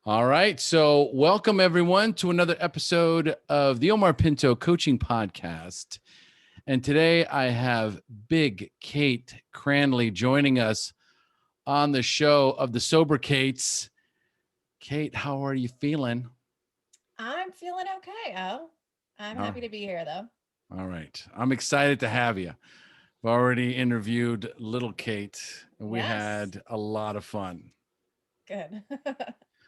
All right. So, welcome everyone to another episode of the Omar Pinto Coaching Podcast. And today I have Big Kate Crandley joining us on the show of the SoberKates. Kate, how are you feeling? I'm feeling okay. I'm All happy to be here though. all right. I'm excited to have you. I've already interviewed little Kate, and we Yes. had a lot of fun. Good.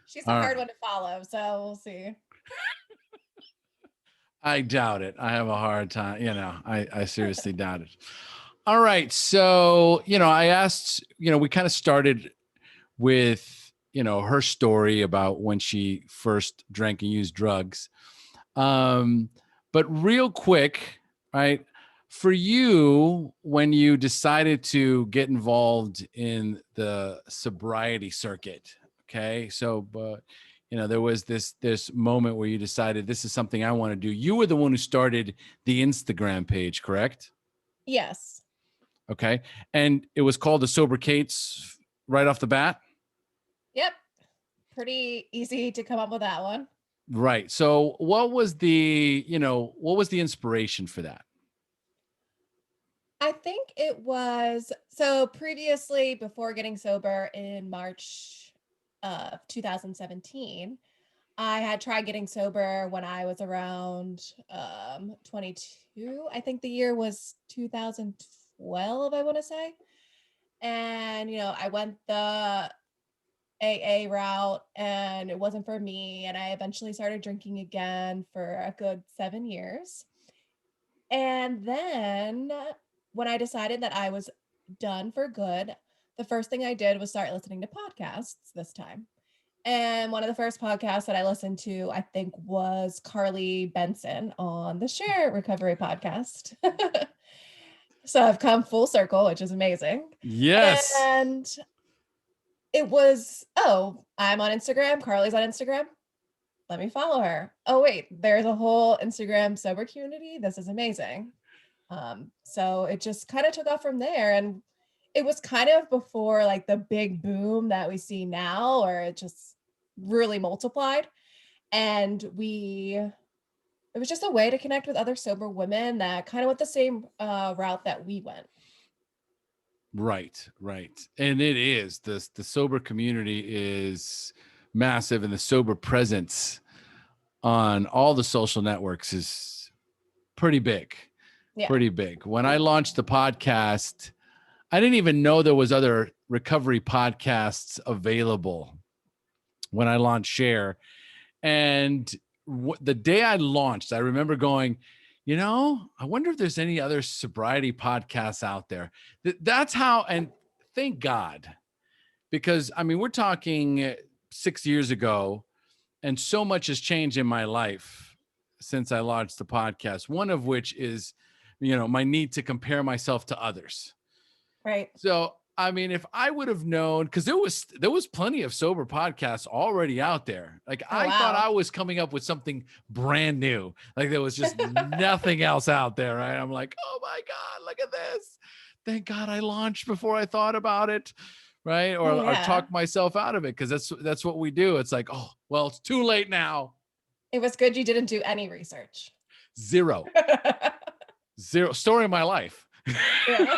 She's a All hard right. one to follow, so we'll see. I doubt it. I have a hard time. I seriously doubt it. All right. So, I asked, we kind of started with, her story about when she first drank and used drugs. Um, but real quick, right? For you, when you decided to get involved in the sobriety circuit, okay. So, but there was this moment where you decided this is something I want to do. You were the one who started the Instagram page, correct? Yes. Okay. And it was called the SoberKates right off the bat. Yep. Pretty easy to come up with that one. Right. So what was the inspiration for that? I think it was so previously before getting sober in March of 2017. I had tried getting sober when I was around 22. I think the year was 2012, I want to say. And I went the AA route and it wasn't for me, and I eventually started drinking again for a good 7 years. And then when I decided that I was done for good, the first thing I did was start listening to podcasts this time. And one of the first podcasts that I listened to, I think, was Carly Benson on the Share Recovery podcast. So I've come full circle, which is amazing. Yes. And it was, oh, I'm on Instagram. Carly's on Instagram. Let me follow her. Oh, wait, there's a whole Instagram sober community. This is amazing. So it just kind of took off from there. And it was kind of before like the big boom that we see now, or it just really multiplied. And it was just a way to connect with other sober women that kind of went the same route that we went. Right, right. And it is the sober community is massive, and the sober presence on all the social networks is pretty big. Yeah. Pretty big. When I launched the podcast, I didn't even know there was other recovery podcasts available when I launched Share. And the day I launched, I remember going, I wonder if there's any other sobriety podcasts out there. That's how, and thank God, because I mean, we're talking 6 years ago, and so much has changed in my life since I launched the podcast. One of which is, my need to compare myself to others. Right. So, I mean, if I would have known, because there was plenty of sober podcasts already out there. Like Oh, I thought wow. I was coming up with something brand new. Like there was just nothing else out there, right? I'm like, oh my God, look at this. Thank God I launched before I thought about it. Right. Or Oh, or yeah. talk myself out of it, because that's what we do. It's like, oh, well, it's too late now. It was good you didn't do any research. Zero. Zero. Story of my life. Yeah.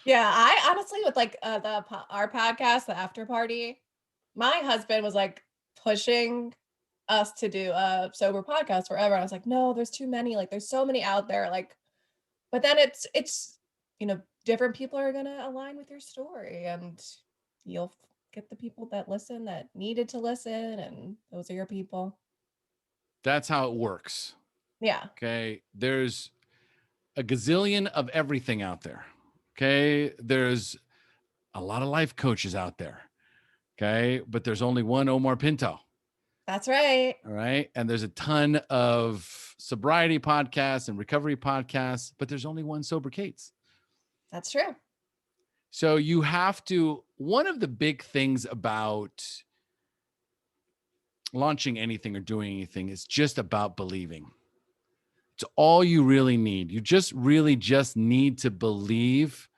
Yeah, I honestly with like our podcast, the After Party, my husband was like pushing us to do a sober podcast forever. I was like, no, there's too many. Like, there's so many out there. Like, but then it's different people are gonna align with your story, and you'll get the people that listen that needed to listen, and those are your people. That's how it works. Yeah, Okay. There's a gazillion of everything out there. Okay. There's a lot of life coaches out there. Okay. But there's only one Omar Pinto. that's right. All right. And there's a ton of sobriety podcasts and recovery podcasts, but there's only one SoberKates. That's true. So you have to, one of the big things about launching anything or doing anything is just about believing. It's all you really need. You just need to believe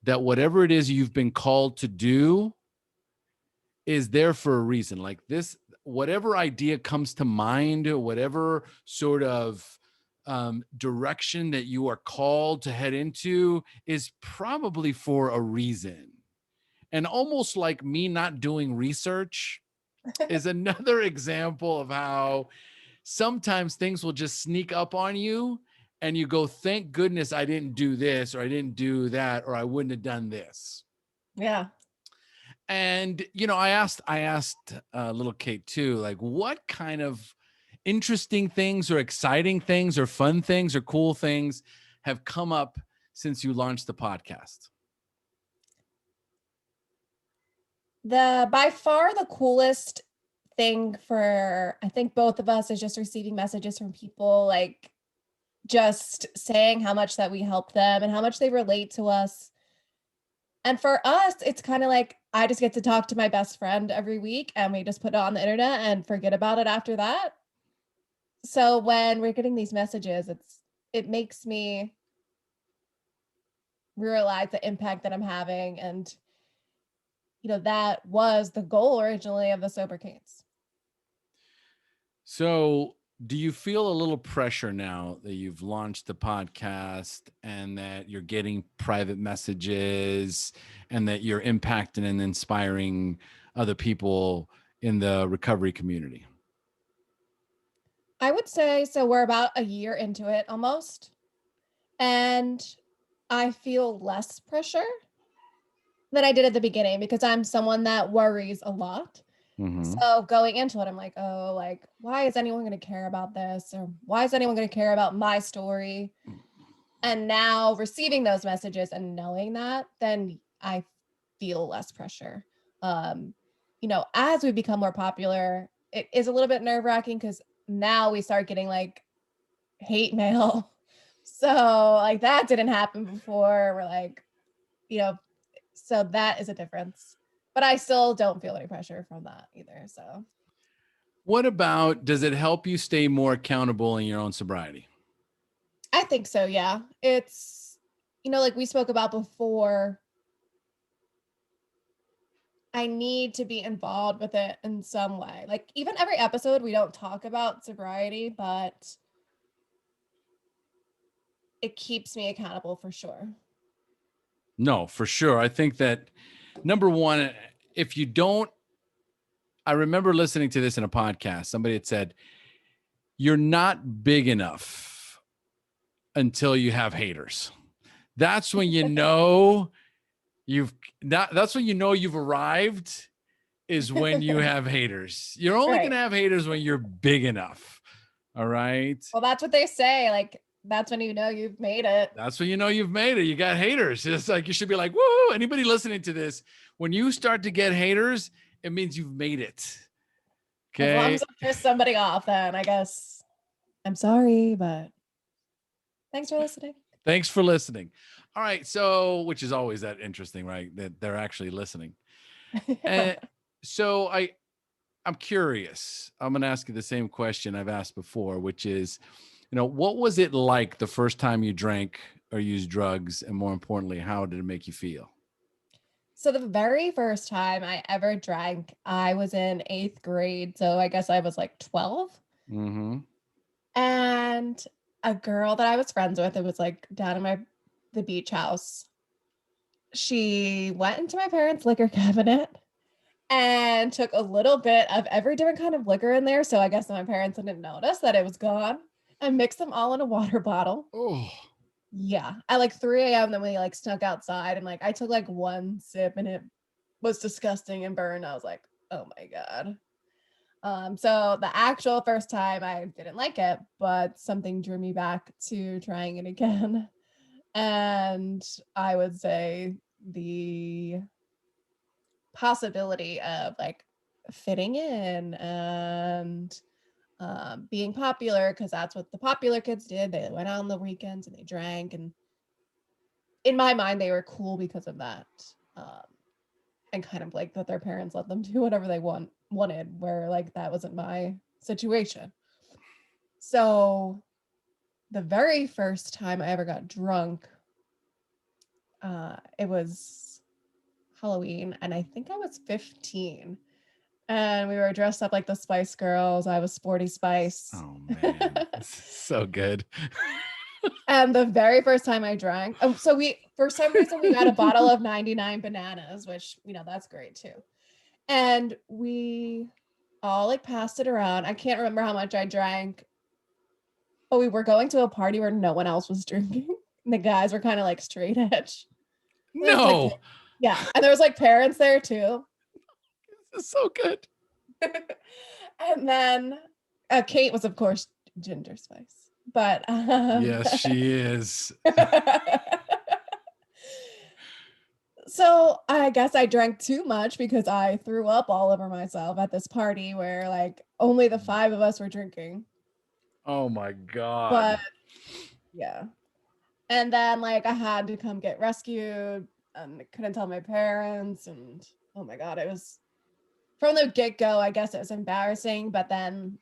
that whatever it is you've been called to do is there for a reason. Like this, whatever idea comes to mind, whatever sort of direction that you are called to head into is probably for a reason. And almost like me not doing research is another example of how sometimes things will just sneak up on you and you go, thank goodness I didn't do this or I didn't do that or I wouldn't have done this. Yeah. And I asked little Kate too, like what kind of interesting things or exciting things or fun things or cool things have come up since you launched the podcast? By far the coolest thing for I think both of us is just receiving messages from people like just saying how much that we help them and how much they relate to us. And for us, it's kind of like I just get to talk to my best friend every week and we just put it on the internet and forget about it after that. So when we're getting these messages, it makes me realize the impact that I'm having. And that was the goal originally of the SoberKates. So, do you feel a little pressure now that you've launched the podcast and that you're getting private messages and that you're impacting and inspiring other people in the recovery community? I would say so. We're about a year into it almost. And I feel less pressure than I did at the beginning because I'm someone that worries a lot. Mm-hmm. So going into it, I'm like, oh, like, why is anyone going to care about this? Or why is anyone going to care about my story? And now receiving those messages and knowing that, then I feel less pressure. As we become more popular, it is a little bit nerve wracking because now we start getting like hate mail. So like that didn't happen before. We're like, so that is a difference. But I still don't feel any pressure from that either. So What about, does it help you stay more accountable in your own sobriety? I think so, yeah. It's, like we spoke about before, I need to be involved with it in some way. Like even every episode, we don't talk about sobriety, but it keeps me accountable for sure. No, for sure. I think that number one, if you don't, I remember listening to this in a podcast. Somebody had said, you're not big enough until you have haters. That's when you know that's when you know you've arrived, is when you have haters. You're only Right. going to have haters when you're big enough. All right. Well, that's what they say. Like, that's when you know you've made it. That's when you know you've made it. You got haters. It's like you should be like, woo. Anybody listening to this, when you start to get haters, it means you've made it. As long Okay. as I piss somebody off, then I guess I'm sorry, but thanks for listening. Thanks for listening. All right. So, which is always that interesting, right? That they're actually listening. And so I'm curious. I'm going to ask you the same question I've asked before, which is, what was it like the first time you drank or used drugs? And more importantly, how did it make you feel? So the very first time I ever drank, I was in 8th grade. So I guess I was like 12. Mm-hmm. And a girl that I was friends with, it was like down in the beach house. She went into my parents' liquor cabinet and took a little bit of every different kind of liquor in there. So I guess my parents didn't notice that it was gone and mixed them all in a water bottle. Oh, Yeah. At like 3 a.m. Then we like snuck outside and like I took like one sip and it was disgusting and burned. I was like, oh my God. So the actual first time I didn't like it, but something drew me back to trying it again. And I would say the possibility of like fitting in and being popular, because that's what the popular kids did. They went out on the weekends and they drank. And in my mind, they were cool because of that. And kind of like that their parents let them do whatever they wanted, where like that wasn't my situation. So the very first time I ever got drunk, it was Halloween, and I think I was 15. And we were dressed up like the Spice Girls. I was Sporty Spice. Oh man, this is so good. And the very first time I drank, so for some reason, we got a bottle of 99 bananas, which, that's great too. And we all like passed it around. I can't remember how much I drank, but we were going to a party where no one else was drinking. And the guys were kind of like straight edge. No, like, yeah. And there was like parents there too. this is so good. And then Kate was, of course, Ginger Spice. But yes, she is. So I guess I drank too much because I threw up all over myself at this party where like only the 5 of us were drinking. Oh my God. But yeah. And then like I had to come get rescued and I couldn't tell my parents. And oh my God, it was from the get-go, I guess it was embarrassing, but then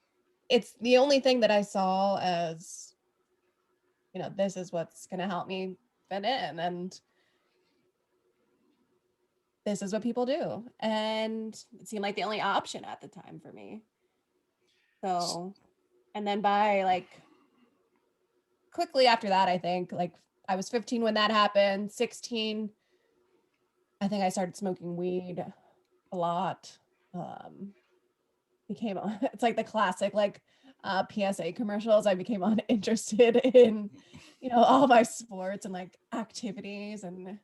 it's the only thing that I saw as, this is what's going to help me fit in. And this is what people do. And it seemed like the only option at the time for me. So, and then by like quickly after that, I think like I was 15 when that happened, 16, I think I started smoking weed a lot. It's like the classic, like PSA commercials. I became uninterested in, all my sports and like activities and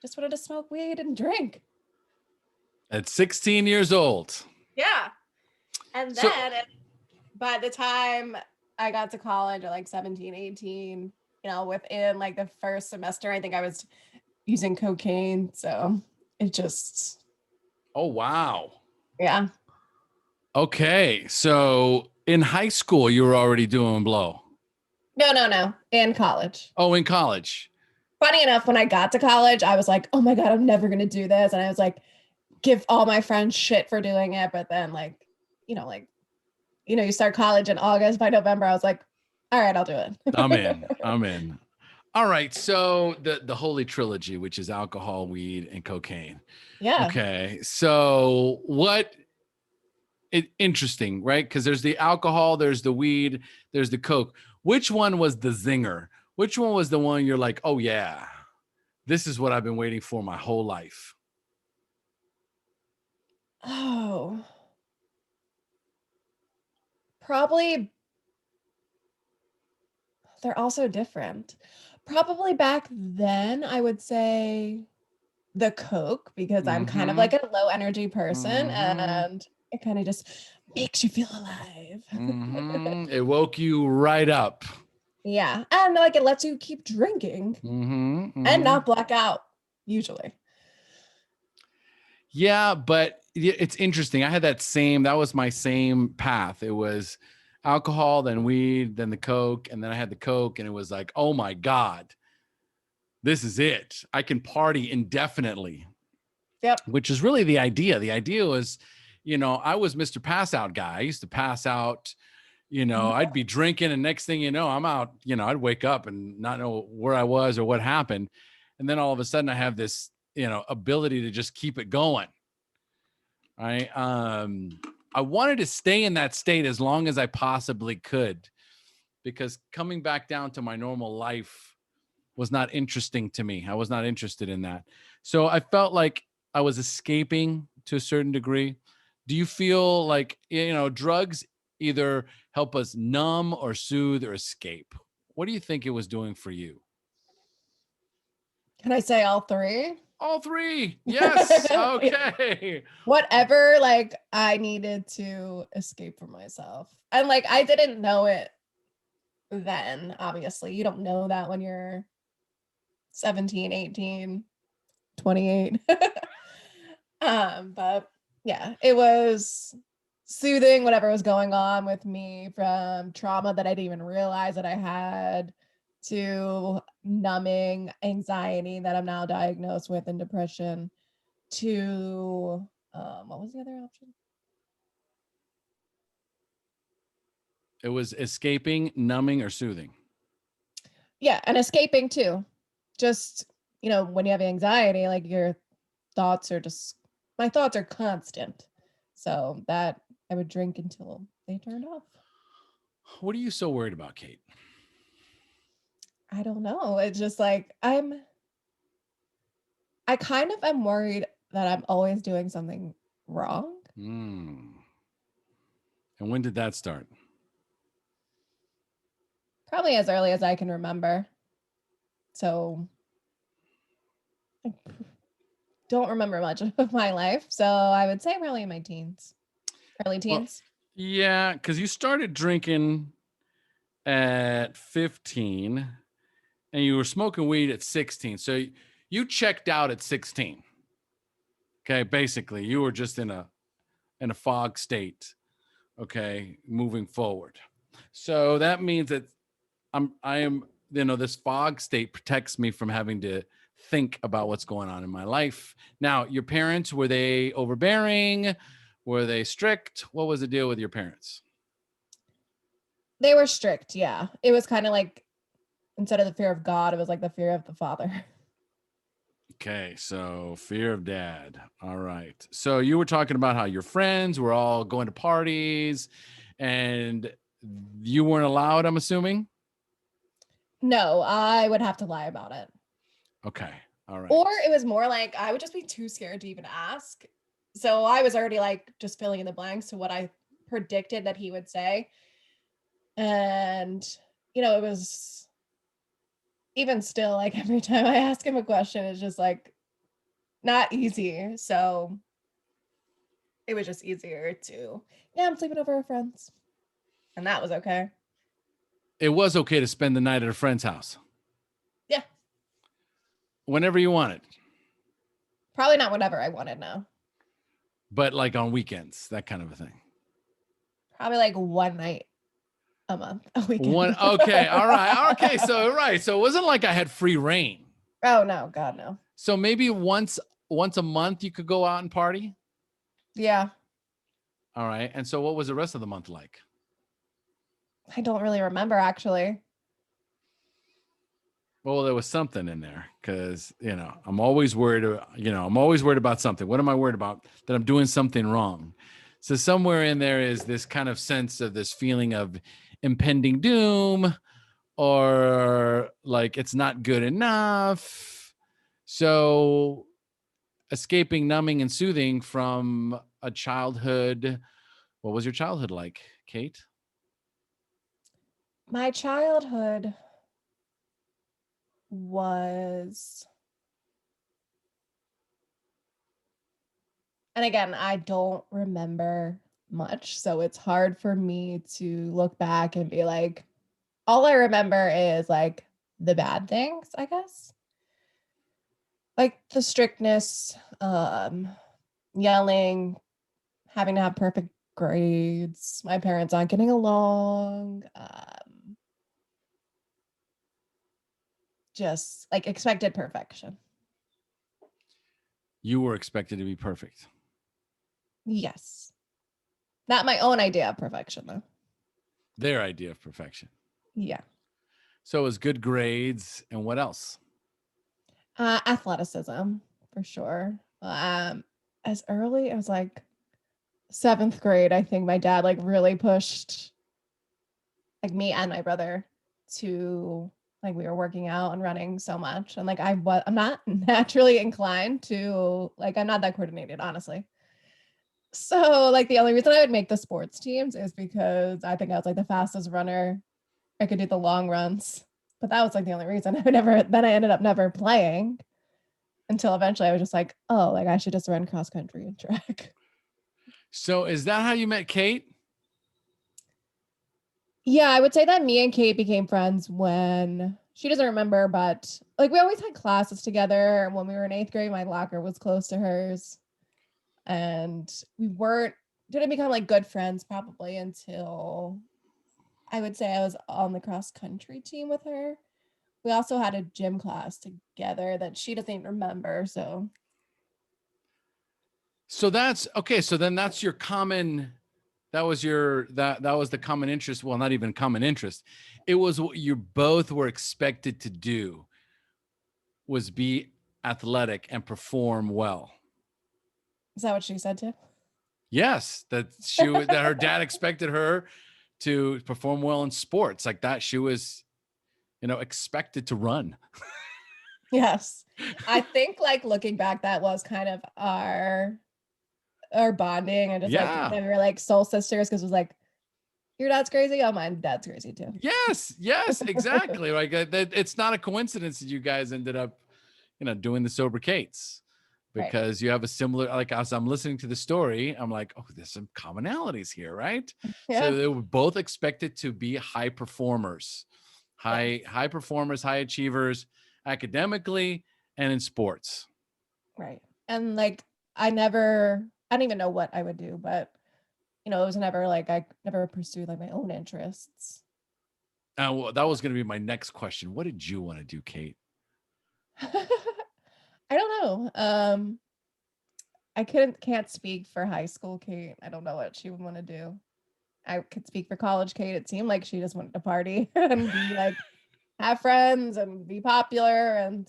just wanted to smoke weed and drink. At 16 years old. Yeah. And then by the time I got to college at like 17, 18, within like the first semester, I think I was using cocaine. So it just. Oh, wow. Yeah. Okay. So in high school, you were already doing blow. No. In college. Oh, in college. Funny enough, when I got to college, I was like, oh my God, I'm never going to do this. And I was like, give all my friends shit for doing it. But then you start college in August. By November, I was like, all right, I'll do it. I'm in. All right. So the holy trilogy, which is alcohol, weed, and cocaine. Yeah. Okay. So interesting, right? Because there's the alcohol, there's the weed, there's the coke. Which one was the zinger? Which one was the one you're like, oh yeah, this is what I've been waiting for my whole life? Oh, probably. They're also different. Probably back then, I would say the Coke, because I'm kind of like a low energy person and it kind of just makes you feel alive. It woke you right up. Yeah. And like it lets you keep drinking and not black out, usually. Yeah, but it's interesting. That was my same path. It was alcohol, then weed, then the Coke, and then I had the Coke, and it was like, oh my God, this is it. I can party indefinitely. Yep. Which is really the idea. The idea was, I was Mr. Pass Out guy. I used to pass out, I'd be drinking, and next thing you know, I'm out, I'd wake up and not know where I was or what happened. And then all of a sudden I have this, ability to just keep it going. Right. I wanted to stay in that state as long as I possibly could, because coming back down to my normal life was not interesting to me. I was not interested in that. So I felt like I was escaping to a certain degree. Do you feel like, drugs either help us numb or soothe or escape? What do you think it was doing for you? Can I say all three? All three. Yes. Okay. Whatever, like I needed to escape from myself. And like, I didn't know it then, obviously. You don't know that when you're 17, 18, 28. But yeah, it was soothing whatever was going on with me, from trauma that I didn't even realize that I had, to numbing anxiety that I'm now diagnosed with, and depression, to what was the other option? It was escaping, numbing, or soothing. Yeah, and escaping too. Just, when you have anxiety, like my thoughts are constant. So that I would drink until they turned off. What are you so worried about, Kate? I don't know. It's just like I kind of am worried that I'm always doing something wrong. And when did that start? Probably as early as I can remember. So I don't remember much of my life. So I would say probably in my teens, early Well, teens. yeah, because you started drinking at 15 and you were smoking weed at 16. So you checked out at 16. Okay, basically, you were just in a fog state. Okay, moving forward. So that means that I am, this fog state protects me from having to think about what's going on in my life. Now, your parents, were they overbearing? Were they strict? What was the deal with your parents? They were strict. Yeah. It was kind of like instead of the fear of God, it was like the fear of the father. Okay, so fear of dad. All right. So you were talking about how your friends were all going to parties and you weren't allowed, I'm assuming? No, I would have to lie about it. Okay. All right. Or it was more like I would just be too scared to even ask. So I was already like just filling in the blanks to what I predicted that he would say. And, it was even still like every time I ask him a question, it's just like not easy. So it was just easier to, yeah, I'm sleeping over at friends. And that was okay. It was okay to spend the night at a friend's house Yeah. whenever you wanted, Probably not whatever I wanted now. but like on weekends, that kind of a thing. Probably like one night a month, a weekend. One. Okay. All right. Okay. So, right. So it wasn't like I had free reign. Oh no, God, no. So maybe once a month you could go out and party. Yeah. All right. And so what was the rest of the month like? I don't really remember actually. Well, there was something in there because, I'm always worried, I'm always worried about something. What am I worried about? That I'm doing something wrong. So somewhere in there is this kind of sense of this feeling of impending doom or like it's not good enough. So escaping, numbing, and soothing from a childhood. What was your childhood like, Kate? My childhood was, and again, I don't remember much. So it's hard for me to look back and be like, all I remember is like the bad things, I guess. Like the strictness, yelling, having to have perfect grades, my parents aren't getting along, just like expected perfection. You were expected to be perfect. Yes. Not my own idea of perfection, though. Their idea of perfection. Yeah. So it was good grades. And what else? Athleticism, for sure. As early as like seventh grade, I think my dad like really pushed like me and my brother to like we were working out and running so much. And like I'm not naturally inclined to like I'm not that coordinated, honestly. So like the only reason I would make the sports teams is because I think I was like the fastest runner. I could do the long runs. But that was like the only reason. I ended up never playing until eventually I was just like, oh, like I should just run cross country and track. So is that how you met Kate? Yeah, I would say that me and Kate became friends when she doesn't remember, but like we always had classes together. When we were in eighth grade, my locker was close to hers. And we didn't become like good friends probably until I would say I was on the cross country team with her. We also had a gym class together that she doesn't even remember. So that's okay. So then that's your common. That was the common interest. Well, not even common interest. It was what you both were expected to do was be athletic and perform well. Is that what she said too? Yes, that her dad expected her to perform well in sports like that. She was, expected to run. Yes. I think like looking back, that was kind of our bonding, and just like Yeah. we were like soul sisters because it was like your dad's crazy, oh my dad's crazy too. Yes, exactly. Like it's not a coincidence that you guys ended up, doing the SoberKates, Right. because you have a similar, like as I'm listening to the story, I'm like, oh, there's some commonalities here, right? Yeah. So they were both expected to be high performers, Yes. high performers, high achievers, academically and in sports. Right. And like I don't even know what I would do, but it was never like I never pursued like my own interests. Well, that was going to be my next question. What did you want to do, Kate? I don't know. I can't speak for high school Kate. I don't know what she would want to do. I could speak for college Kate. It seemed like she just wanted to party and be like have friends and be popular, and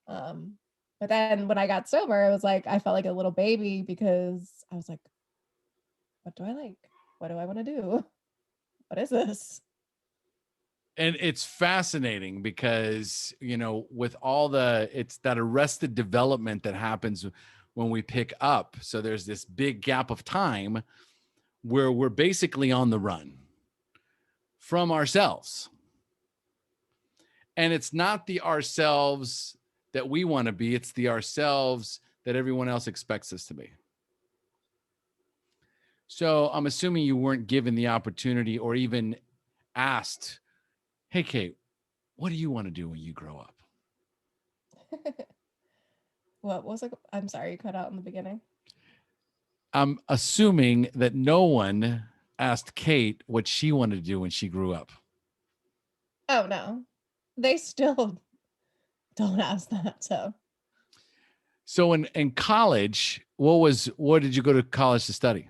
um but then when I got sober, it was like I felt like a little baby because I was like, what do I like? What do I want to do? What is this? And it's fascinating because, with it's that arrested development that happens when we pick up. So there's this big gap of time where we're basically on the run from ourselves. And it's not the ourselves that we want to be, it's the ourselves that everyone else expects us to be. So I'm assuming you weren't given the opportunity or even asked, hey, Kate, what do you want to do when you grow up? What was like? I'm sorry, you cut out in the beginning. I'm assuming that no one asked Kate what she wanted to do when she grew up. Oh no. They still don't ask that. So in college, what did you go to college to study?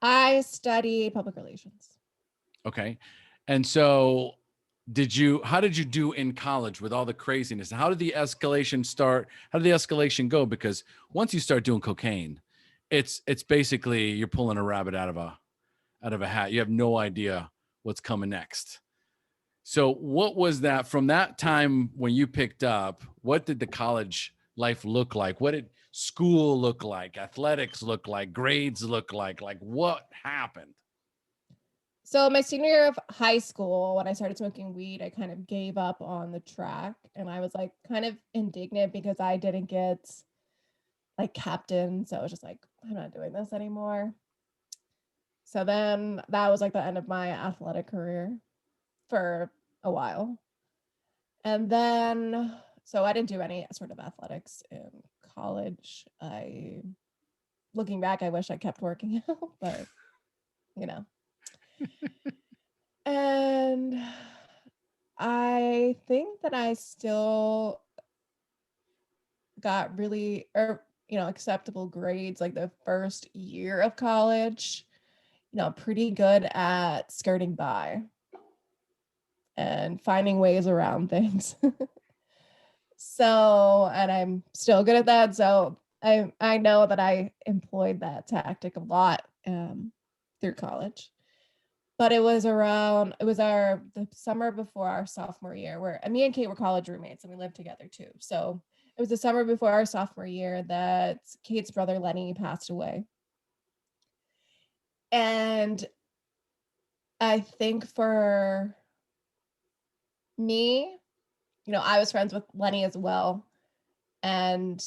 I study public relations. Okay. And so how did you do in college with all the craziness? How did the escalation start? How did the escalation go? Because once you start doing cocaine, it's basically you're pulling a rabbit out of a hat. You have no idea what's coming next. So what was that from that time when you picked up? What did the college life look like? What did school look like? Athletics look like? Grades look like? Like what happened? So my senior year of high school, when I started smoking weed, I kind of gave up on the track, and I was like kind of indignant because I didn't get like captain. So I was just like, I'm not doing this anymore. So then that was like the end of my athletic career for a while. And then, so I didn't do any sort of athletics in college. Looking back, I wish I kept working out, but you know. And I think that I still got really, acceptable grades like the first year of college, pretty good at skirting by and finding ways around things. So, and I'm still good at that. So I know that I employed that tactic a lot through college. But it was the summer before our sophomore year, where me and Kate were college roommates and we lived together too. So it was the summer before our sophomore year that Kate's brother Lenny passed away. And I think for me, I was friends with Lenny as well, and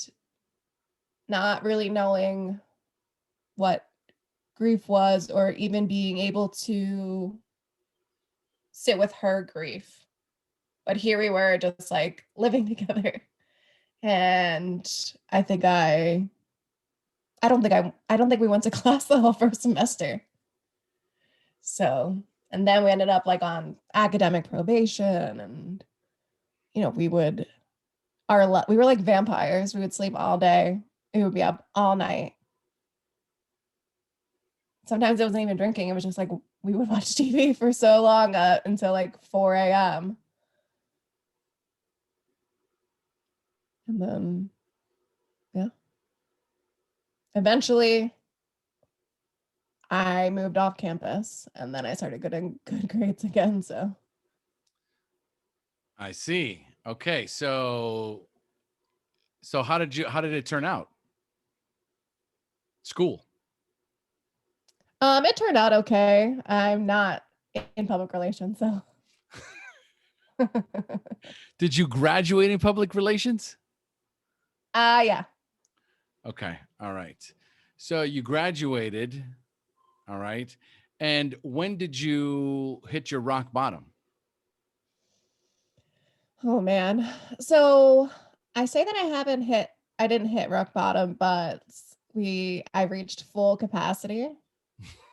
not really knowing what grief was or even being able to sit with her grief. But here we were just like living together. And I don't think we went to class the whole first semester. So, and then we ended up like on academic probation, and we were like vampires. We would sleep all day. We would be up all night. Sometimes it wasn't even drinking. It was just like we would watch TV for so long until like 4 a.m. And then, yeah, eventually I moved off campus and then I started getting good grades again. So I see. Okay. So how did it turn out? School. it turned out okay. I'm not in public relations, so Did you graduate in public relations? yeah. Okay. All right. So you graduated. All right. And when did you hit your rock bottom? Oh man. So I say that I didn't hit rock bottom, but I reached full capacity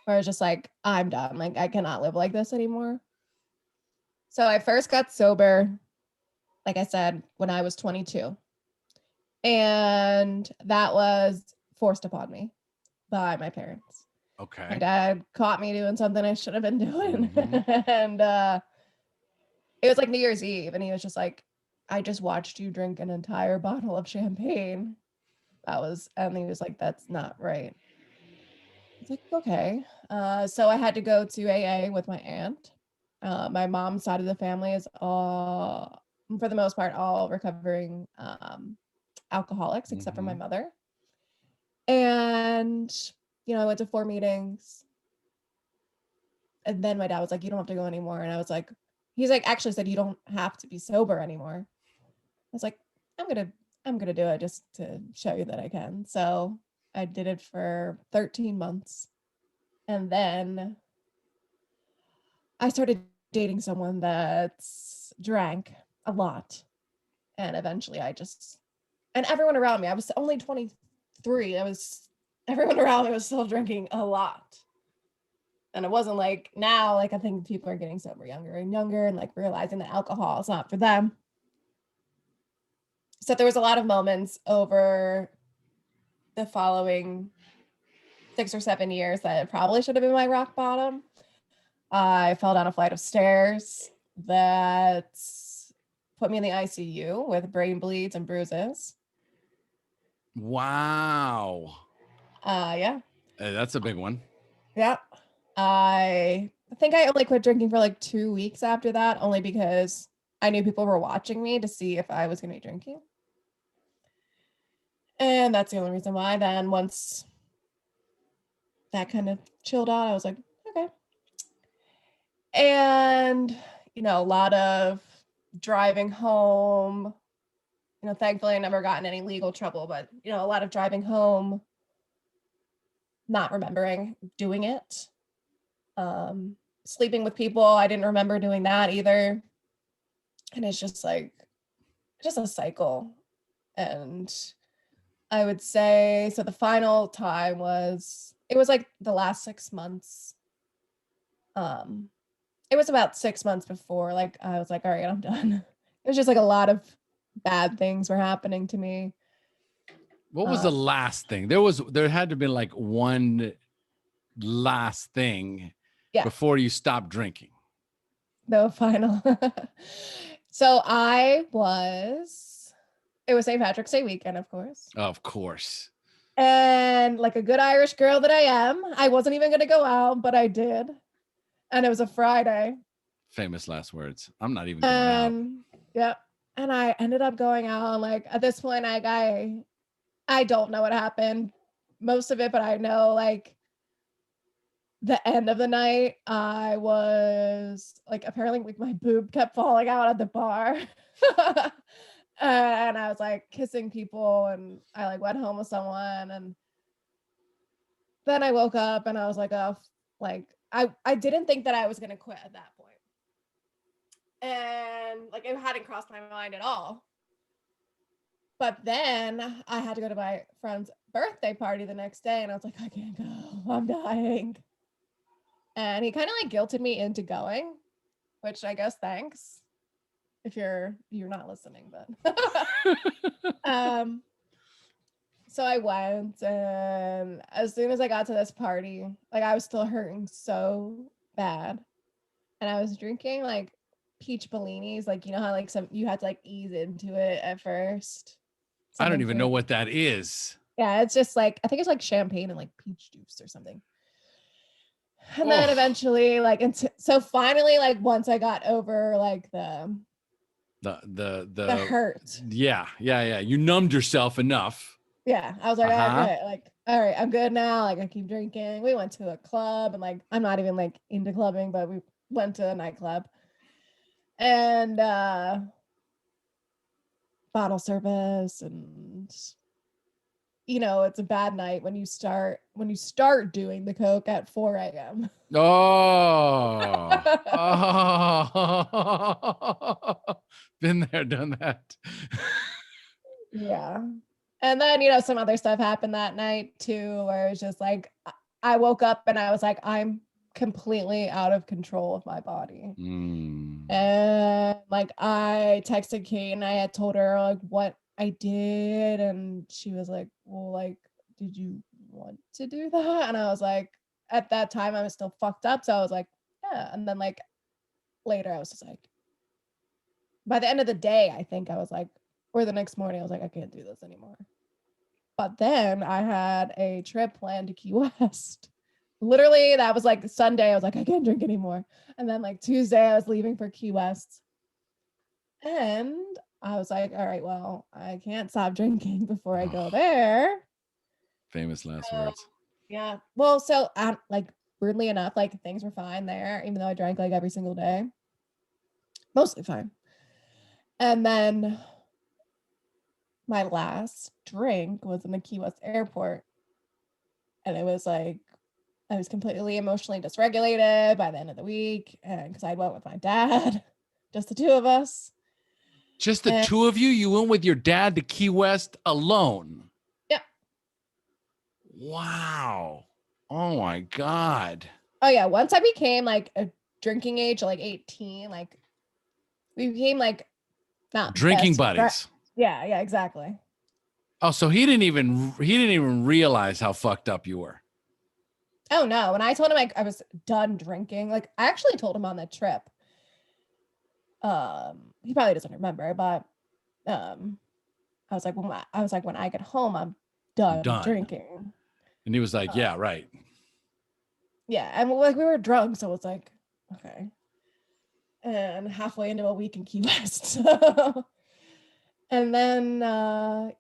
where I was just like, I'm done. Like I cannot live like this anymore. So I first got sober, like I said, when I was 22. And that was forced upon me by my parents. My Okay. dad caught me doing something I should have been doing. Mhm. And it was like New Year's Eve. And he was just like, I just watched you drink an entire bottle of champagne. And he was like, that's not right. It's like, okay. So I had to go to AA with my aunt. My mom's side of the family is all, for the most part, all recovering alcoholics, except for my Mhm. mother. And, I went to 4 meetings. And then my dad was like, you don't have to go anymore. And I was like, he's like, actually said, you don't have to be sober anymore. I was like, I'm gonna do it just to show you that I can. So I did it for 13 months. And then I started dating someone that's drank a lot. And eventually and everyone around me, I was only 23. Everyone around me was still drinking a lot. And it wasn't like now, like I think people are getting sober younger and younger and like realizing that alcohol is not for them. So there was a lot of moments over the following 6 or 7 years that it probably should have been my rock bottom. I fell down a flight of stairs that put me in the ICU with brain bleeds and bruises. Wow. Yeah. That's a big one. Yeah. I think I only quit drinking for like 2 weeks after that, only because I knew people were watching me to see if I was going to be drinking. And that's the only reason why. Then once that kind of chilled out, I was like, okay. And, a lot of driving home. Thankfully I never got in any legal trouble, but, a lot of driving home, not remembering doing it. Sleeping with people, I didn't remember doing that either. And it's just a cycle. And I would say, so the final time it was like the last 6 months. It was about 6 months before, like, I was like, all right, I'm done. It was just like a lot of bad things were happening to me. What was the last thing? There had to have been like one last thing Yeah, before you stopped drinking. the final. So it was St. Patrick's Day weekend, of course. Of course. And like a good Irish girl that I am, I wasn't even going to go out, but I did. And it was a Friday. Famous last words. I'm not even going out. And yeah. And I ended up going out. Like at this point, I don't know what happened, most of it, but I know like the end of the night, I was like, apparently like my boob kept falling out at the bar. And I was like kissing people and I like went home with someone. And then I woke up and I was like, oh, like I didn't think that I was going to quit at that point. And like it hadn't crossed my mind at all. But then I had to go to my friend's birthday party the next day and I was like, I can't go. I'm dying. And he kind of like guilted me into going, which I guess thanks if you're not listening, but so I went, and as soon as I got to this party, like I was still hurting so bad. And I was drinking like peach bellinis, like how like you had to like ease into it at first. I don't Something even know what that is. Yeah, it's just like I think it's like champagne and like peach juice or something. And then Oh, eventually, like, so finally, like, once I got over like the hurt, yeah. You numbed yourself enough. yeah, I was like, Uh-huh. okay, like, all right, I'm good now. Like, I keep drinking. We went to a club, and like, I'm not even like into clubbing, but we went to a nightclub, and bottle service, and it's a bad night when you start doing the coke at 4 a.m. Oh. Oh. Been there, done that. Yeah. And then, some other stuff happened that night too, where it was just like, I woke up and I was like, I'm completely out of control of my body. Mm. And like, I texted Kate and I had told her like what I did. And she was like, well, like, did you want to do that? And I was like, at that time, I was still fucked up. So I was like, yeah. And then like later, I was just like, by the end of the day, I think I was like, or the next morning, I was like, I can't do this anymore. But then I had a trip planned to Key West. Literally, that was like Sunday. I was like, I can't drink anymore. And then like Tuesday, I was leaving for Key West. And I was like, all right, well, I can't stop drinking before I go Oh, there. famous last Uh, words. yeah. Well, so like weirdly enough, like things were fine there, even though I drank like every single day. Mostly fine. And then my last drink was in the Key West airport. And it was like, I was completely emotionally dysregulated by the end of the week. And because I went with my dad, just the two of us. Just the And two of you? You went with your dad to Key West alone? yeah. Wow. Oh my God. Oh, yeah. Once I became like a drinking age, like 18, like we became like not Drinking best friends. buddies. Yeah. Yeah. Exactly. Oh, so he didn't even realize how fucked up you were. Oh, no. When I told him like I was done drinking, like I actually told him on the trip. He probably doesn't remember, but I was like, when I get home, I'm I'm done done. drinking. And he was like, Uh, yeah, right. yeah, and like we were drunk, so it's like, okay. And halfway into a week in Key West. So, and then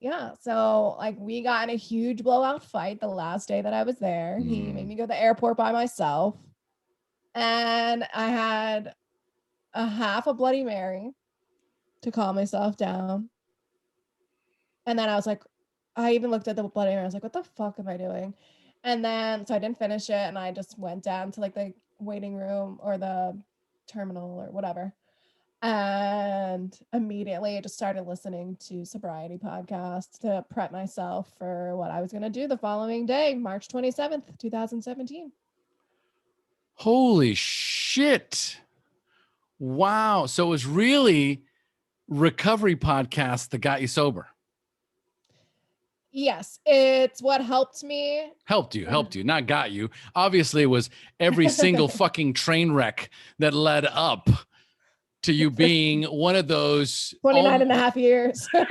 yeah, so like we got in a huge blowout fight the last day that I was there. He made me go to the airport by myself. And I had a half a Bloody Mary to calm myself down. And then I was like, I even looked at the Bloody Mary. I was like, what the fuck am I doing? And then, so I didn't finish it. And I just went down to like the waiting room or the terminal or whatever. And immediately I just started listening to sobriety podcasts to prep myself for what I was going to do the following day, March 27th, 2017. Holy shit. Wow. So it was really recovery podcast that got you sober. Yes, it's what helped me. Helped you, not got you. Obviously, it was every single fucking train wreck that led up to you For being one of those 29 and a half years. 20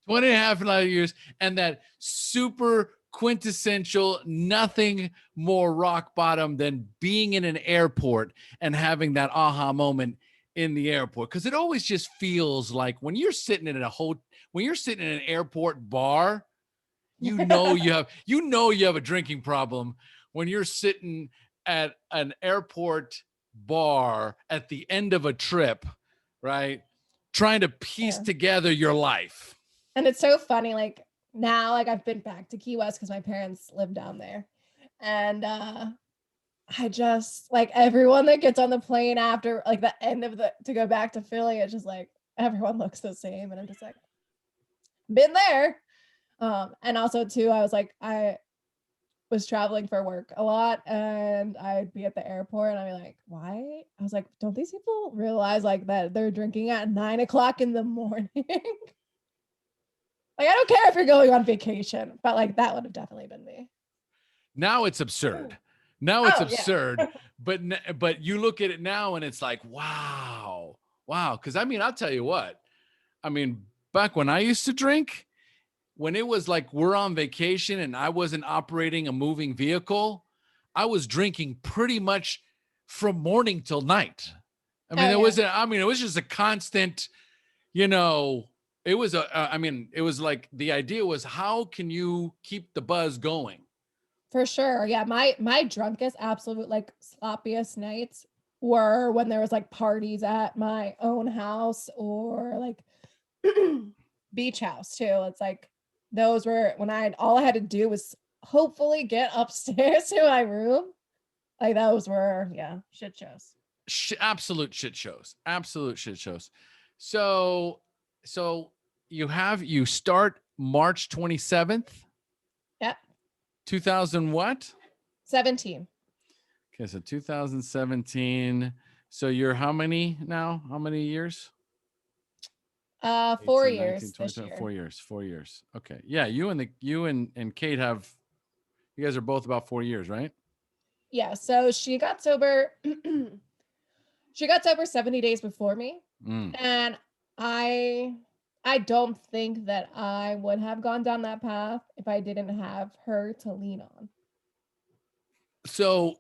and a half years, and that super quintessential, nothing more rock bottom than being in an airport and having that aha moment in the airport. Because it always just feels like when you're sitting in when you're sitting in an airport bar, you know you have a drinking problem when you're sitting at an airport bar at the end of a trip, right? Trying to piece Yeah. together your life. And it's so funny, like now, like I've been back to Key West because my parents live down there. And I just like everyone that gets on the plane after like the end of the to go back to Philly, it's just like everyone looks the same. And I'm just like, been there. And also too, I was traveling for work a lot and I'd be at the airport and I'd be like, why? I was like, don't these people realize like that they're drinking at 9 o'clock in the morning? Like, I don't care if you're going on vacation, but like that would have definitely been me. Now it's absurd. Now it's Oh, yeah. absurd. But you look at it now and it's like, wow. Because I mean, I'll tell you what. I mean, back when I used to drink, when it was like we're on vacation and I wasn't operating a moving vehicle, I was drinking pretty much from morning till night. I mean, Oh, it yeah. wasn't, I mean, it was just a constant, you know, it was I mean, it was like the idea was how can you keep the buzz going? For sure. Yeah, my drunkest, absolute, like, sloppiest nights were when there was, like, parties at my own house or, like, beach house too. It's like those were when all I had to do was hopefully get upstairs to my room. Like, those were, yeah, shit shows. Absolute shit shows. Absolute shit shows. So, so you start March 27th, Yep. 2000 what? 17. Okay, so 2017. So you're how many now? How many years? 4 18, 19, years 20, this year. 4 years. 4 years. Okay. Yeah, you and Kate have, you guys are both about 4 years, right? Yeah, so she got sober. She got sober 70 days before me, Mm. and I I don't think that I would have gone down that path if I didn't have her to lean on. So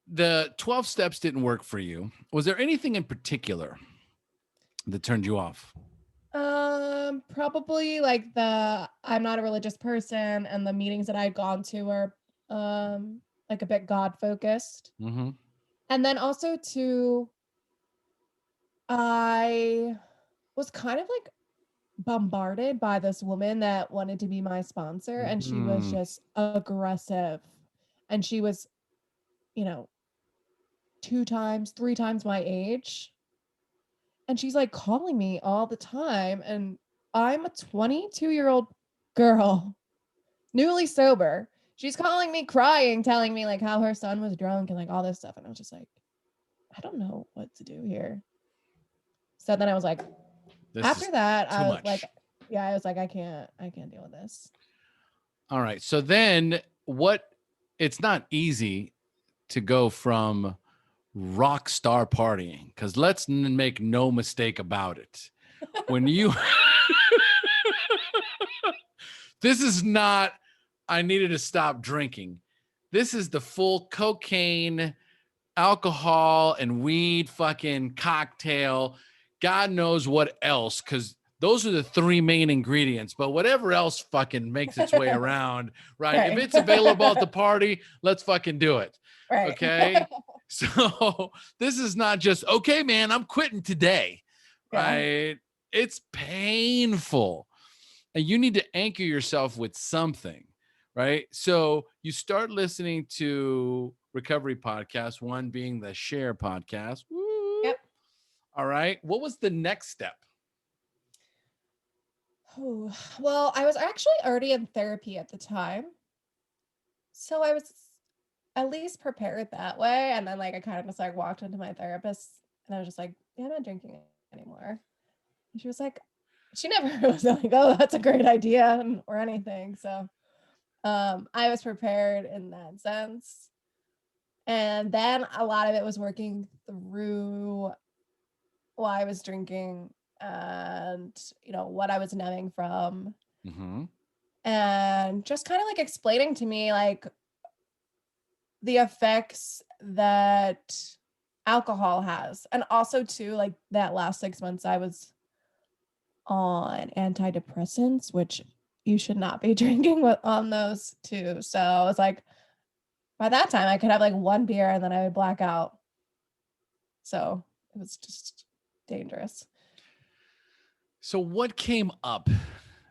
the 12 steps didn't work for you. Was there anything in particular that turned you off? Probably like I'm not a religious person, and the meetings that I'd gone to were like a bit God focused. Mm-hmm. And then also too, I was kind of like bombarded by this woman that wanted to be my sponsor, and she was Mm-hmm. just aggressive. And she was, you know, 2 times, 3 times my age. And she's like calling me all the time. And I'm a 22-year-old girl, newly sober. She's calling me crying, telling me like how her son was drunk and like all this stuff. And I was just like, I don't know what to do here. So then I was like, This is after that, too I was like, much. yeah, I was like, I can't deal with this. All right. So then it's not easy to go from rock star partying because let's make no mistake about it. When you, this is not, I needed to stop drinking. This is the full cocaine, alcohol, and weed fucking cocktail. God knows what else, because those are the three main ingredients. But whatever else fucking makes its way around, right? If Right. it's available at the party, let's fucking do it. Right. Okay. So this is not just, okay, man, I'm quitting today, Yeah. right? It's painful. And you need to anchor yourself with something, right? So you start listening to recovery podcasts, one being the Share podcast. Woo. Yep. All right. What was the next step? Ooh, well, I was actually already in therapy at the time. So I was at least prepared that way. And then like I kind of just like walked into my therapist and I was just like, yeah, I'm not drinking anymore. And she was like, she never was like, oh, that's a great idea or anything. So I was prepared in that sense. And then a lot of it was working through why I was drinking and what I was numbing from, Mm-hmm. and just kind of like explaining to me like the effects that alcohol has. And also too, like that last 6 months I was on antidepressants, which you should not be drinking on those too. So I was like, by that time I could have like one beer and then I would black out. So it was just dangerous. So what came up?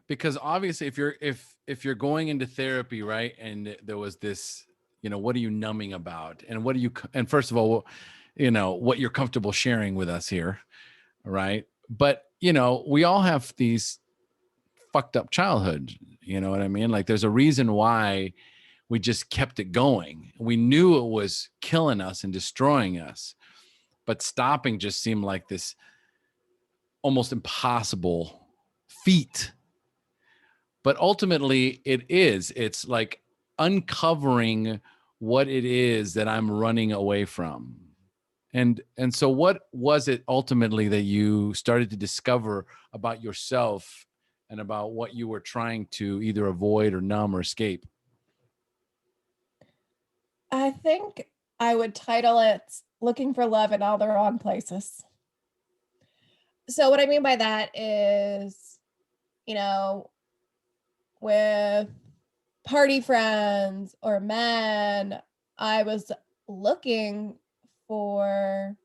Because obviously if you're going into therapy, right? And there was this, what are you numbing about? And and first of all, what you're comfortable sharing with us here, right? But, we all have these fucked up childhood, you know what I mean? Like there's a reason why we just kept it going. We knew it was killing us and destroying us, but stopping just seemed like this almost impossible feat. But ultimately it's like uncovering what it is that I'm running away from. And so what was it ultimately that you started to discover about yourself and about what you were trying to either avoid or numb or escape? I I think I would title it Looking for Love in All the Wrong Places. So what I mean by that is, you know, with party friends or men, I was looking for,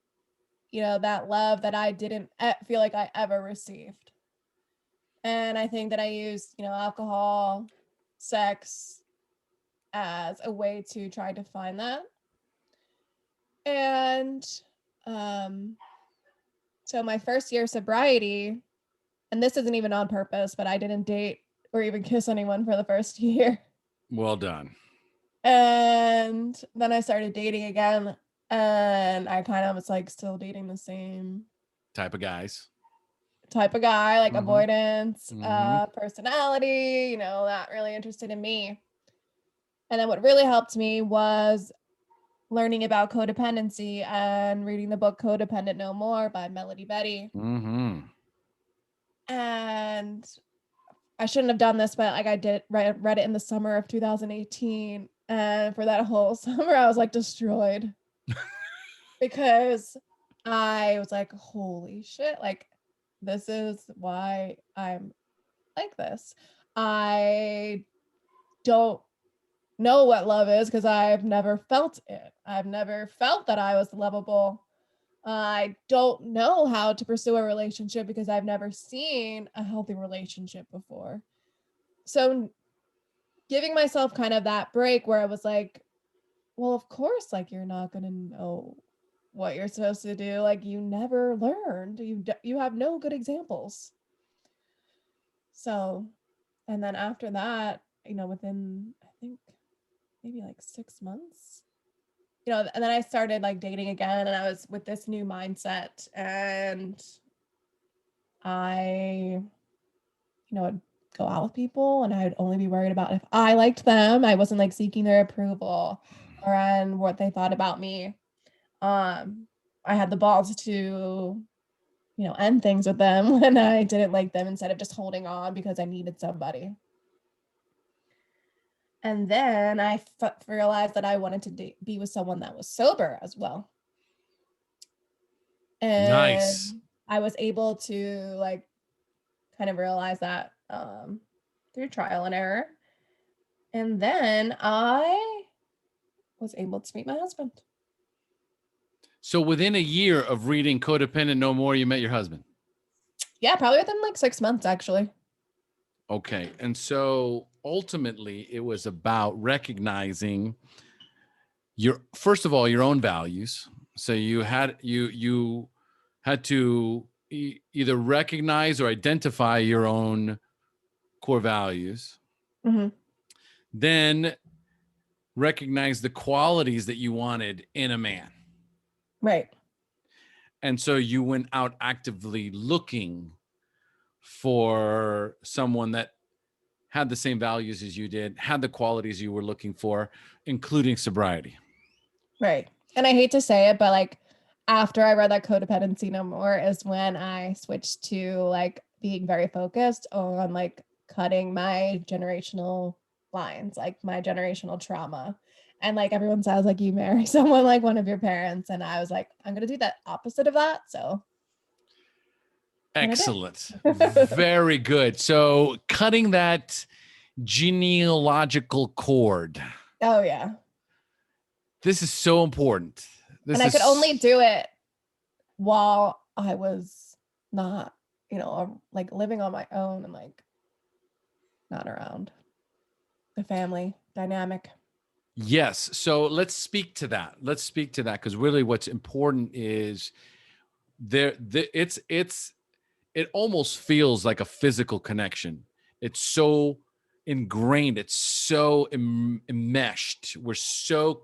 that love that I didn't feel like I ever received. And I think that I used, alcohol, sex as a way to try to find that. And so my first year of sobriety, and this isn't even on purpose, but I didn't date or even kiss anyone for the first year. Well done. And then I started dating again, and I kind of was like still dating the same Type of guys. type of guy, like avoidance, Mhm. personality, not really interested in me. And then what really helped me was learning about codependency and reading the book Codependent No More by Melody Betty. Mhm. And I shouldn't have done this, but like I did read it in the summer of 2018. And for that whole summer, I was like destroyed because I was like, holy shit, like this is why I'm like this. I don't know what love is because I've never felt it. I've never felt that I was lovable. I don't know how to pursue a relationship because I've never seen a healthy relationship before. So giving myself kind of that break where I was like, well, of course, like you're not going to know what you're supposed to do. Like you never learned. You have no good examples. So, and then after that, within I think maybe like 6 months, and then I started like dating again, and I was with this new mindset, and I, would go out with people, and I'd only be worried about if I liked them. I wasn't like seeking their approval or on what they thought about me. I had the balls to, end things with them when I didn't like them instead of just holding on because I needed somebody. And then I realized that I wanted to be with someone that was sober as well. Nice. And I was able to like kind of realize that through trial and error. And then I was able to meet my husband. So within a year of reading Codependent No More, you met your husband. Yeah, probably within like 6 months, actually. Okay. And so ultimately it was about recognizing first of all, your own values. So you had to either recognize or identify your own core values, Mm-hmm. then recognize the qualities that you wanted in a man. Right. And so you went out actively looking for someone that had the same values as you did, had the qualities you were looking for, including sobriety. Right. And I hate to say it, but like after I read that Codependency No More is when I switched to like being very focused on like cutting my generational lines, like my generational trauma. And like everyone says, like you marry someone like one of your parents. And I was like, I'm going to do that opposite of that. So. Excellent. Very good. So cutting that genealogical cord. Oh, yeah. This is so important. And I could only do it while I was not, like living on my own and like not around the family dynamic. Yes. So let's speak to that. Because really what's important is it almost feels like a physical connection. It's so ingrained. It's so enmeshed. We're so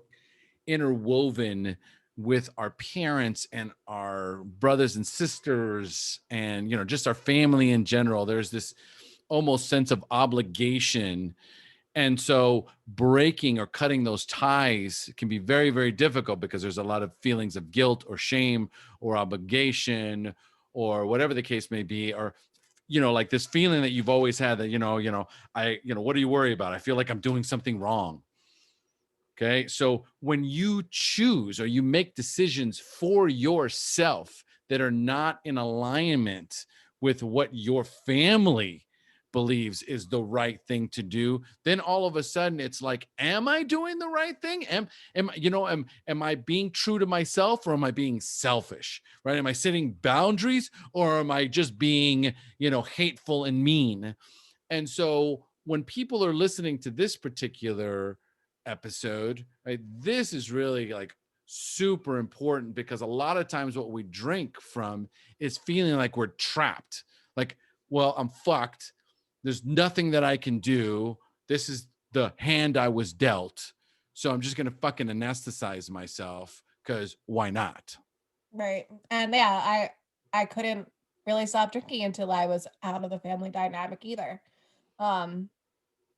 interwoven with our parents and our brothers and sisters and, just our family in general. There's this almost sense of obligation. And so breaking or cutting those ties can be very, very difficult because there's a lot of feelings of guilt or shame or obligation or whatever the case may be, or, like this feeling that you've always had that, what do you worry about? I feel like I'm doing something wrong. Okay. So when you choose or you make decisions for yourself that are not in alignment with what your family believes is the right thing to do, then all of a sudden it's like, am I doing the right thing? Am I being true to myself, or am I being selfish? Right? Am I setting boundaries, or am I just being, hateful and mean? And so when people are listening to this particular episode, right, this is really like super important, because a lot of times what we drink from is feeling like we're trapped. Like, well, I'm fucked. There's nothing that I can do. This is the hand I was dealt. So I'm just going to fucking anesthetize myself, because why not? Right. And yeah, I couldn't really stop drinking until I was out of the family dynamic either. Um,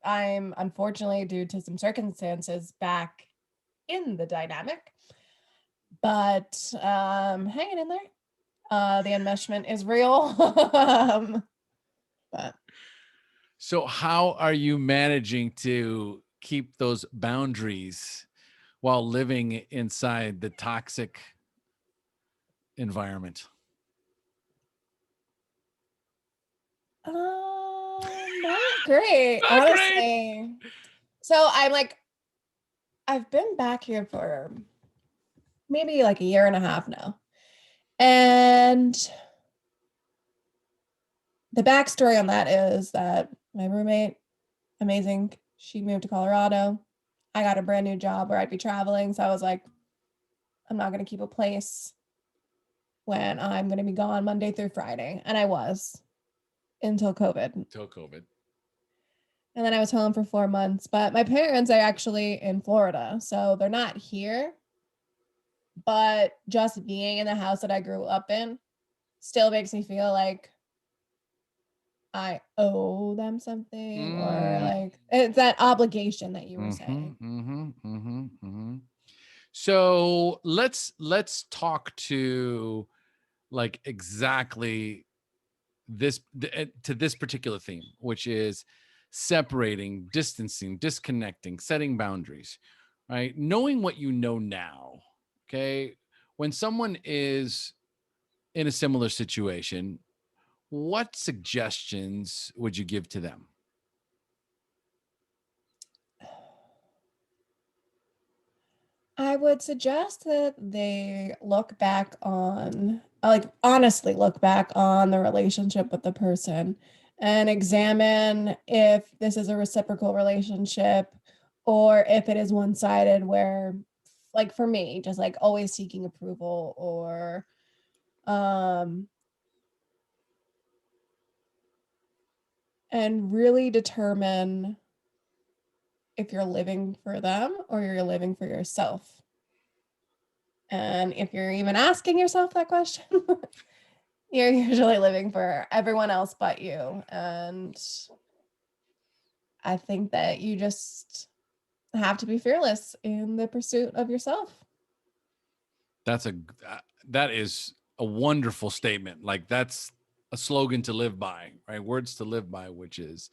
I'm unfortunately, due to some circumstances, back in the dynamic, but hanging in there. The enmeshment is real. But So how are you managing to keep those boundaries while living inside the toxic environment? not great, Not great. honestly. So I've been back here for maybe like a year and a half now. And the backstory on that is that my roommate, amazing, she moved to Colorado. I got a brand new job where I'd be traveling. So I was like, I'm not going to keep a place when I'm going to be gone Monday through Friday. And I was until COVID. Till COVID. And then I was home for 4 months. But my parents are actually in Florida. So they're not here. But just being in the house that I grew up in still makes me feel like I owe them something, or like it's that obligation that you were saying. So let's talk to like exactly this to this particular theme, which is separating, distancing, disconnecting, setting boundaries, right? Knowing what you know now, okay? When someone is in a similar situation, what suggestions would you give to them? I would suggest that they look back on, like, honestly look back on the relationship with the person and examine if this is a reciprocal relationship or if it is one-sided, where, like, for me, just like always seeking approval, or um and really determine if you're living for them or you're living for yourself. And if you're even asking yourself that question, you're usually living for everyone else but you. And I think that you just have to be fearless in the pursuit of yourself. That's that is a wonderful statement. Like that's a slogan to live by, right? Words to live by, which is,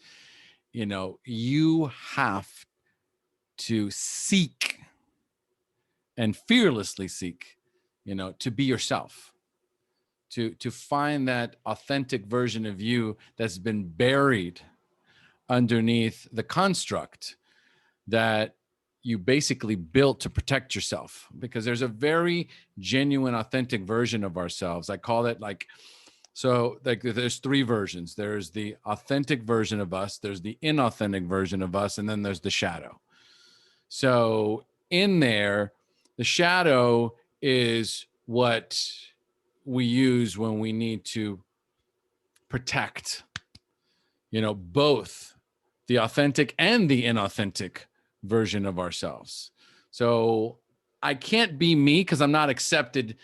you have to seek and fearlessly seek, to be yourself, to find that authentic version of you that's been buried underneath the construct that you basically built to protect yourself, because there's a very genuine, authentic version of ourselves. I call it like there's three versions. There's the authentic version of us, there's the inauthentic version of us, and then there's the shadow. So in there, the shadow is what we use when we need to protect, both the authentic and the inauthentic version of ourselves. So I can't be me because I'm not accepted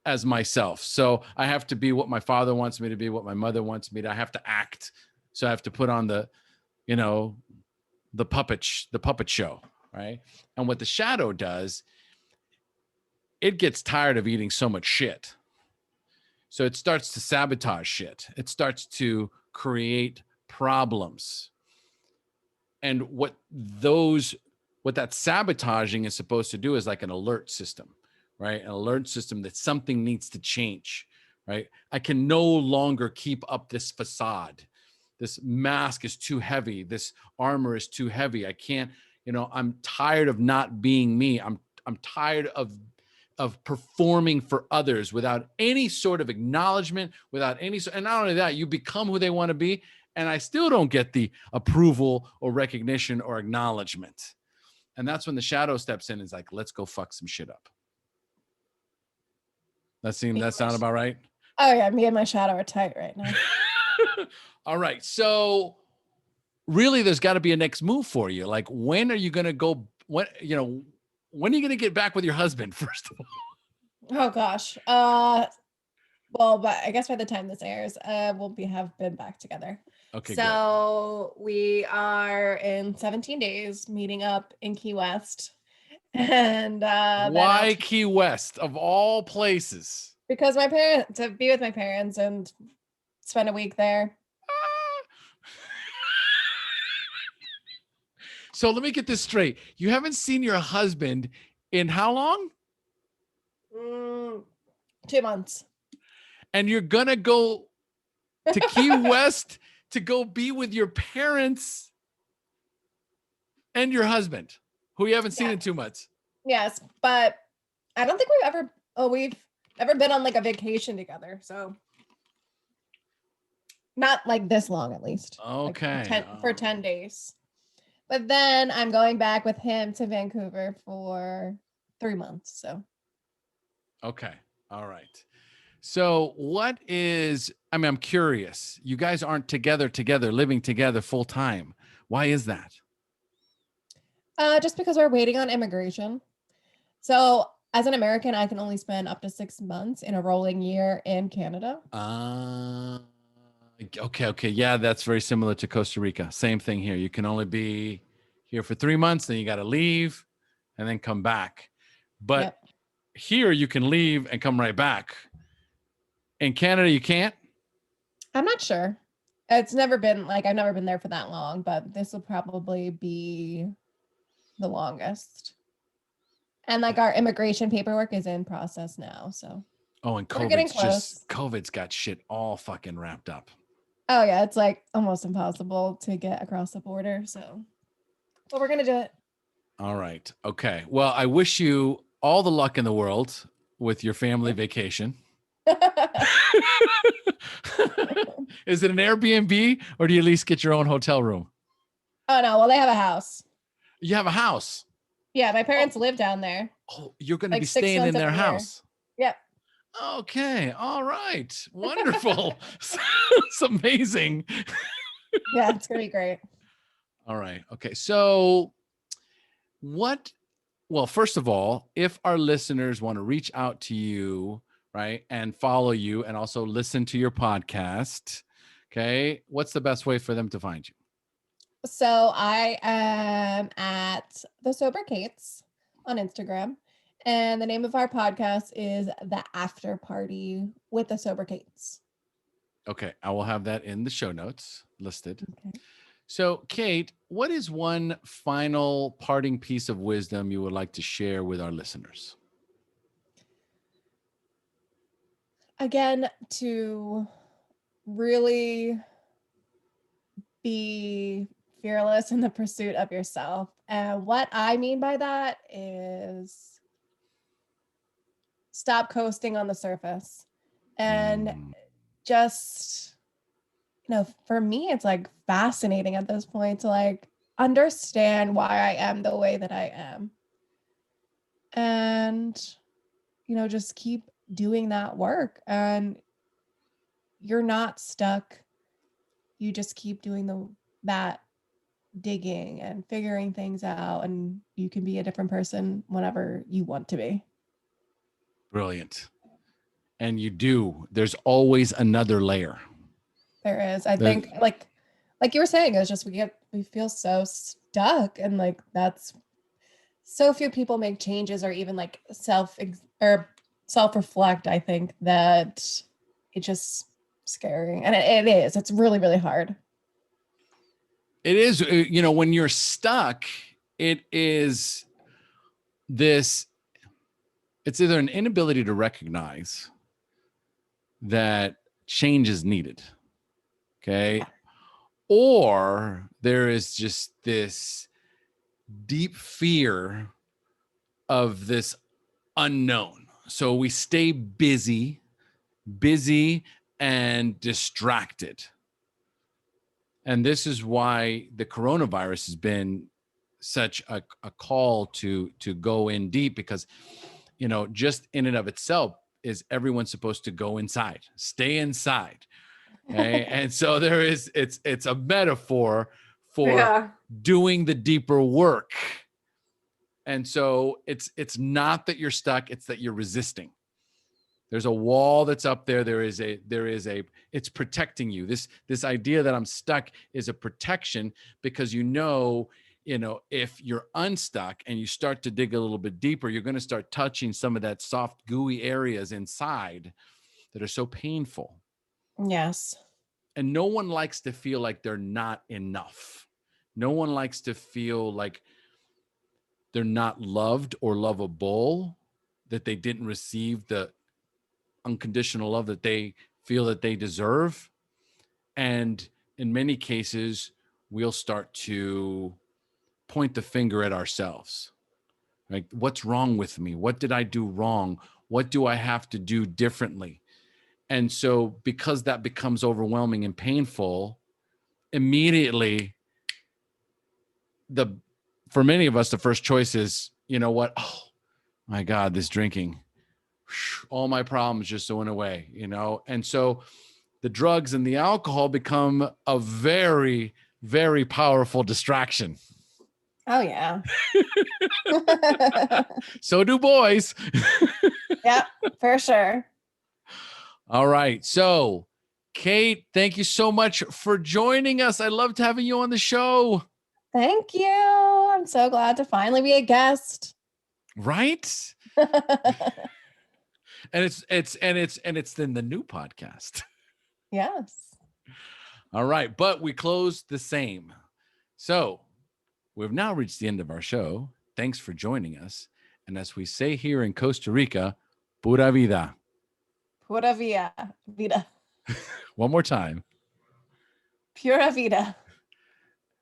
as myself. So I have to be what my father wants me to be, what my mother wants me to. I have to act. So I have to put on the puppet show, right? And what the shadow does, it gets tired of eating so much shit. So it starts to sabotage shit. It starts to create problems. And what those what that sabotaging is supposed to do is like an alert system, right? An alert system that something needs to change, right? I can no longer keep up this facade. This mask is too heavy. This armor is too heavy. I can't, I'm tired of not being me. I'm tired of performing for others without any sort of acknowledgement, and not only that, you become who they want to be. And I still don't get the approval or recognition or acknowledgement. And that's when the shadow steps in and is like, let's go fuck some shit up. That sound about right? Oh yeah, me and my shadow are tight right now. All right. So really there's got to be a next move for you. Like, when are you going to go? When are you going to get back with your husband, first of all? Oh gosh. Well, but I guess by the time this airs, we'll have been back together. Okay. So we are in 17 days meeting up in Key West. And why Key West of all places? Because to be with my parents and spend a week there. So let me get this straight. You haven't seen your husband in how long? 2 months. And you're going to go to Key West to go be with your parents and your husband, who you haven't seen in 2 months. Yes, but I don't think we've ever been on like a vacation together. So not like this long, at least. Okay. Like for 10 days. But then I'm going back with him to Vancouver for 3 months. So. Okay. All right. So I'm curious. You guys aren't together, living together full time. Why is that? Just because we're waiting on immigration. So as an American, I can only spend up to 6 months in a rolling year in Canada. Okay. Yeah, that's very similar to Costa Rica. Same thing here. You can only be here for 3 months, then you got to leave and then come back. But here you can leave and come right back. In Canada, you can't? I'm not sure. I've never been there for that long, but this will probably be the longest. And like our immigration paperwork is in process now. So. Oh, and COVID's got shit all fucking wrapped up. Oh yeah, it's like almost impossible to get across the border. So, but we're going to do it. All right. Okay. Well, I wish you all the luck in the world with your family vacation. Is it an Airbnb or do you at least get your own hotel room? Oh no. Well, they have a house. You have a house? Yeah. My parents live down there. Oh, you're going to be staying in their house. Yep. Okay. All right. Wonderful. It's amazing. Yeah, it's going to be great. All right. Okay. So first of all, if our listeners want to reach out to you, right, and follow you and also listen to your podcast, okay, what's the best way for them to find you? So I am at the SoberKates on Instagram. And the name of our podcast is The After Party with the SoberKates. Okay. I will have that in the show notes listed. Okay. So, Kate, what is one final parting piece of wisdom you would like to share with our listeners? Again, to really be fearless in the pursuit of yourself. And what I mean by that is stop coasting on the surface and just, for me, it's like fascinating at this point to like understand why I am the way that I am. And, just keep doing that work and you're not stuck. You just keep doing that digging and figuring things out, and you can be a different person whenever you want to be. Brilliant. And you do. There's always another layer. There is. I think like you were saying, it's just we feel so stuck, and like that's so few people make changes or even like self-reflect. I think that it's just scary, and it is. It's really, really hard. It is. When you're stuck, it is this, it's either an inability to recognize that change is needed. Okay. Or there is just this deep fear of this unknown. So we stay busy and distracted. And this is why the coronavirus has been such a call to go in deep, because, just in and of itself is everyone's supposed to go inside, stay inside. Okay. And so it's a metaphor for doing the deeper work. And so it's not that you're stuck, it's that you're resisting. There's a wall that's up there. It's protecting you. This idea that I'm stuck is a protection, because if you're unstuck and you start to dig a little bit deeper, you're going to start touching some of that soft, gooey areas inside that are so painful. Yes. And no one likes to feel like they're not enough. No one likes to feel like they're not loved or lovable, that they didn't receive the unconditional love that they feel that they deserve. And in many cases, we'll start to point the finger at ourselves. Like, what's wrong with me? What did I do wrong? What do I have to do differently? And so because that becomes overwhelming and painful, immediately for many of us, the first choice is, you know what? Oh my God, this drinking, all my problems just went away, And so the drugs and the alcohol become a very, very powerful distraction. Oh, yeah. So do boys. Yeah, for sure. All right. So, Kate, thank you so much for joining us. I loved having you on the show. Thank you. I'm so glad to finally be a guest. Right? And it's then the new podcast. Yes. All right. But we close the same. So we've now reached the end of our show. Thanks for joining us. And as we say here in Costa Rica, pura vida. Pura vida. One more time. Pura vida.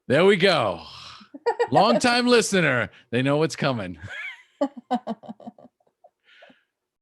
There we go. Long time listener. They know what's coming.